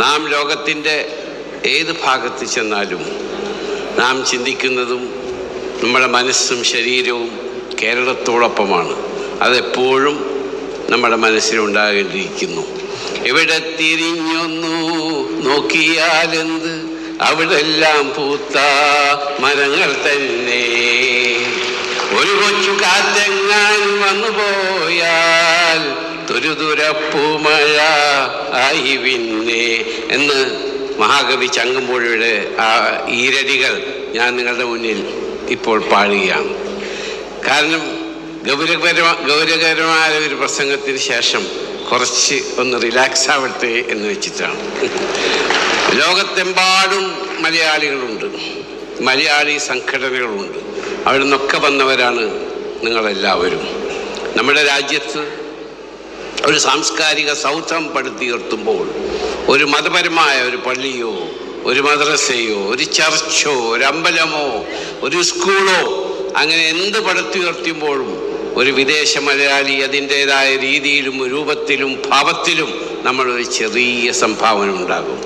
നാം ലോകത്തിൻ്റെ ഏത് ഭാഗത്ത് ചെന്നാലും നാം ചിന്തിക്കുന്നതും നമ്മുടെ മനസ്സും ശരീരവും കേരളത്തോടൊപ്പമാണ്. അതെപ്പോഴും നമ്മുടെ മനസ്സിലുണ്ടാകേണ്ടിയിരിക്കുന്നു. എവിടെ തിരിഞ്ഞൊന്നു നോക്കിയാലെന്ത്, അവിടെല്ലാം പൂത്ത മരങ്ങൾ തന്നെ. ഒരു കൊച്ചു കാറ്റെങ്ങാൻ വന്നു പോയാൽ തുരുതുരപ്പൂമഴ ആയി പിന്നെ എന്ന് മഹാകവി ചങ്ങമ്പുഴയുടെ ആ ഈരടികൾ ഞാൻ നിങ്ങളുടെ മുന്നിൽ ഇപ്പോൾ പാടുകയാണ്. കാരണം ഗൗരവകരമായ ഒരു പ്രസംഗത്തിന് ശേഷം കുറച്ച് ഒന്ന് റിലാക്സ് ആവട്ടെ എന്ന് വെച്ചിട്ടാണ്. ലോകത്തെമ്പാടും മലയാളികളുണ്ട്, മലയാളി സംഘടനകളുണ്ട്. അവിടെ നിന്നൊക്കെ വന്നവരാണ് നിങ്ങളെല്ലാവരും. നമ്മുടെ രാജ്യത്ത് ഒരു സാംസ്കാരിക സൗധം പടുത്തുയർത്തുമ്പോൾ ഒരു മതപരമായ ഒരു പള്ളിയോ ഒരു മദ്രസയോ ഒരു ചർച്ചോ ഒരു അമ്പലമോ ഒരു സ്കൂളോ അങ്ങനെ എന്ത് പടുത്തുയർത്തുമ്പോഴും ഒരു വിദേശ മലയാളി അതിൻ്റേതായ രീതിയിലും രൂപത്തിലും ഭാവത്തിലും നമ്മളൊരു ചെറിയ സംഭാവന ഉണ്ടാകും.